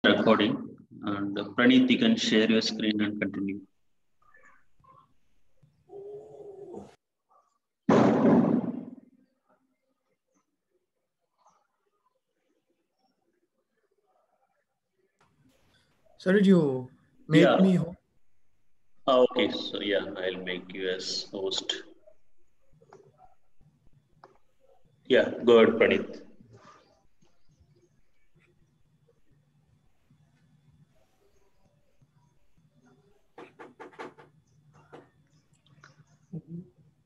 Recording, and Praneeth, you can share your screen and continue. So did you make me host? Okay, so yeah, I'll make you as host. Yeah, go ahead, Praneeth.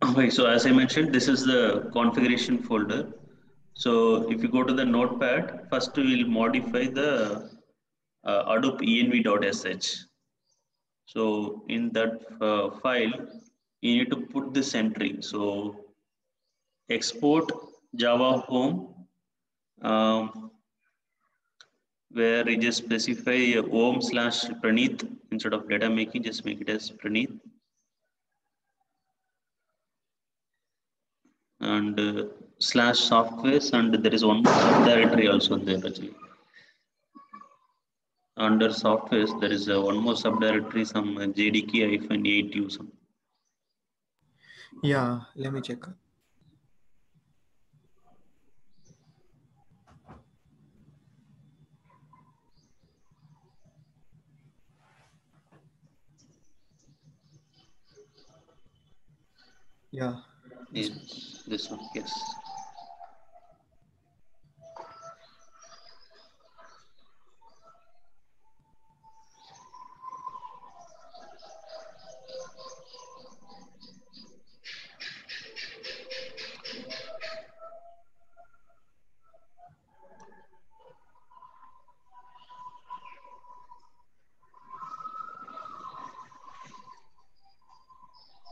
Okay, so as I mentioned, this is the configuration folder. So if you go to the notepad, first we'll modify the Hadoop env.sh. So in that file, you need to put this entry. So export Java home, where you just specify home slash Praneeth instead of data making, just make it as Praneeth. And slash softwares, and there is one more subdirectory also there actually. Under softwares, there is one more subdirectory, some JDK-8 user. Yeah, let me check. Yeah. This one, yes.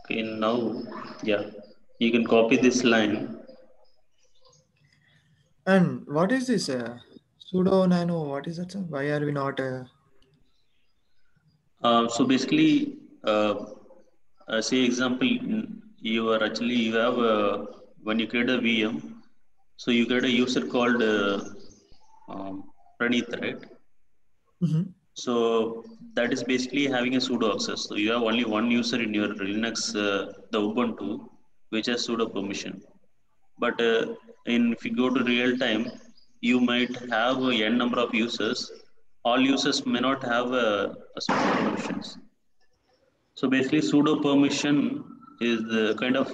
Okay, now, yeah, you can copy this line. And what is this sudo nano? What is that? Sir? Why are we not? So basically, say example, you have when you create a VM, so you create a user called Praneeth, right? Mhm. So that is basically having a sudo access. So you have only one user in your Linux, the Ubuntu, which has sudo permission. But if you go to real time, you might have a n number of users. All users may not have a sudo permissions. So basically, pseudo permission is the kind of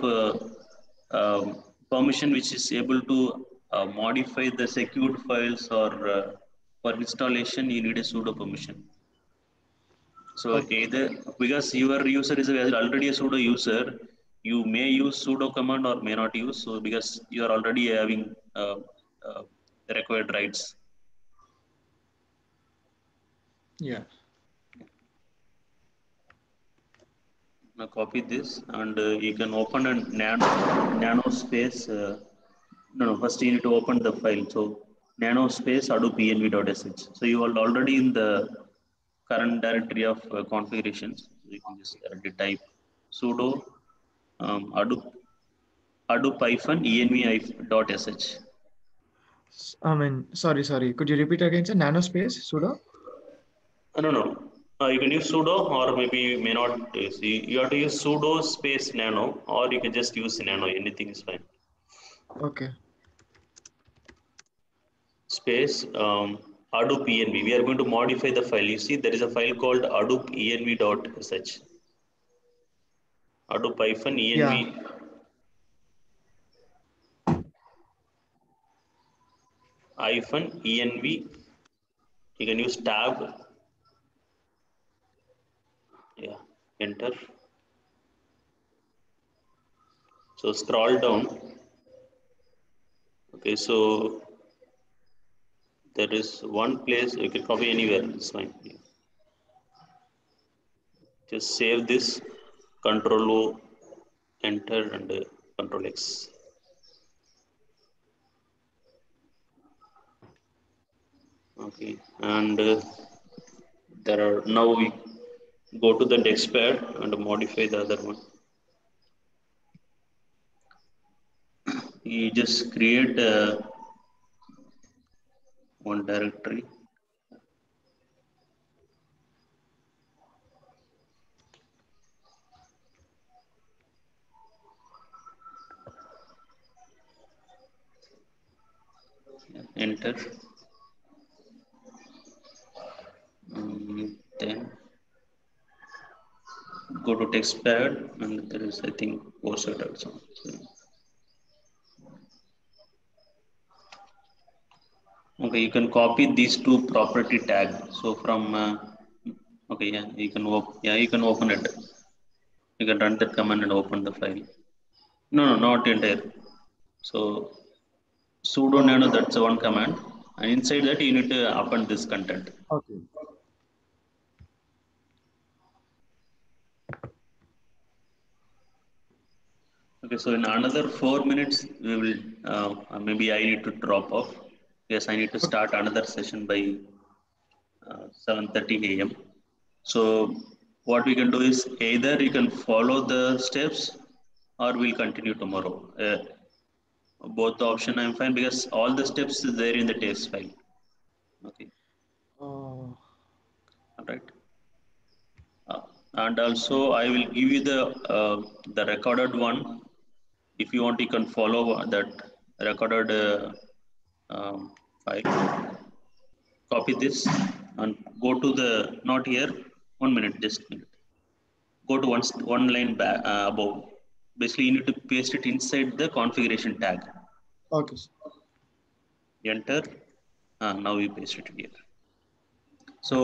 permission which is able to modify the secured files, or for installation you need a pseudo permission. So Okay. either because your user is already a pseudo user, you may use sudo command or may not use. So because you are already having uh, the required rights. Yeah. Now copy this, and you can open a nano space. No, first you need to open the file. So nano space hadoop env.sh. So you are already in the current directory of configurations. So you can just directly type sudo hadoop env.sh. I mean, sorry. Could you repeat again, sir? Nano space sudo. No. You can use sudo, or maybe you may not. You have to use sudo space nano, or you can just use nano. Anything is fine. Okay. Space Hadoop env. We are going to modify the file. You see, there is a file called hadoop env.sh. Hadoop env Yeah. env. You can use tab. Yeah, enter. So scroll down. Okay, so there is one place you can copy anywhere. It's fine. Just save this. Control O, enter, and Control X. Okay, and there are now we go to the DexPad and modify the other one. You just create one directory. enter. Then go to text pad, and there is, I think, course it also. So, okay, you can copy these two property tag. So from okay, yeah, you can open it. You can run that command and open the file. No, no, not entire. So sudo Oh, nano, that's one command, and inside that you need to append this content. okay. Okay, so in another 4 minutes we will maybe I need to drop off. Yes, I need to start another session by 7:30 a.m. So what we can do is either you can follow the steps or we'll continue tomorrow. Both the option I'm fine because all the steps is there in the test file. Okay, Oh, all right. And also I will give you the recorded one. If you want, you can follow that recorded file. Copy this and go to the not here. 1 minute, just a minute. Go to one line back above. Basically, you need to paste it inside the configuration tag. okay, sir. Enter. Now you paste it here. So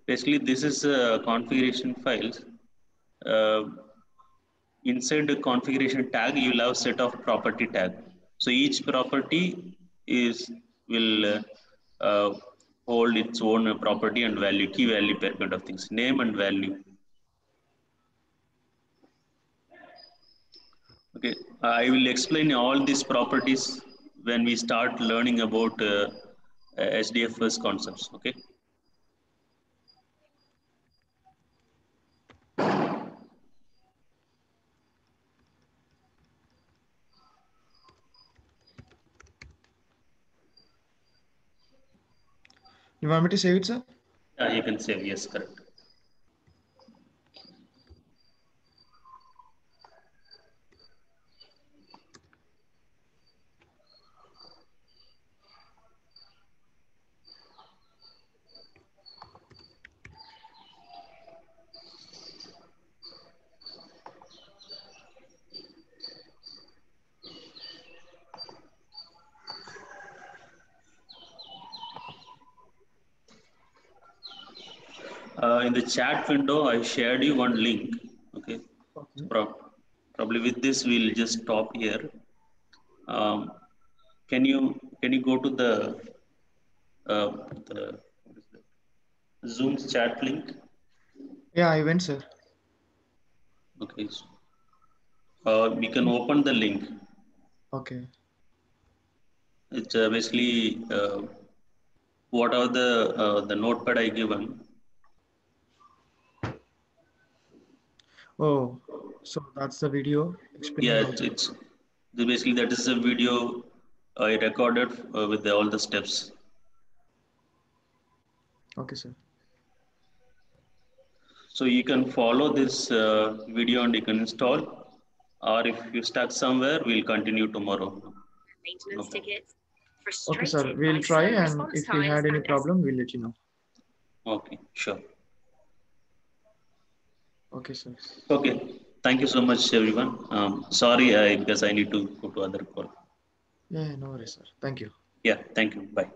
basically, this is configuration files. Uh, Inside the configuration tag, you will have set of property tag. So each property is will hold its own property and value, key value pair kind of things, name and value. Okay, I will explain all these properties when we start learning about SDFS concepts. Okay. You want me to save it, sir? Yeah, you can save. Yes, correct. In the chat window, I shared you one link. Okay. So Okay. probably with this, we'll just stop here. Um, can you go to the what is that? Zoom's chat link? Yeah, I went, sir. Okay. So, we can open the link. Okay. It's basically what are the notepad I given. Oh, so that's the video explaining Yeah, how to. it's basically that is a video I recorded with all the steps. Okay, sir. So you can follow this video and you can install. Or if you stuck somewhere, we'll continue tomorrow. Maintenance Okay. tickets. Okay, sir. Frustrated We'll by try, slow and response if we times had any and problem, we'll let you know. Okay, sure. Okay, sir. Okay. Thank you so much, everyone. Sorry, because I need to go to other call. Yeah, no worries, sir. Thank you. Yeah, thank you. Bye.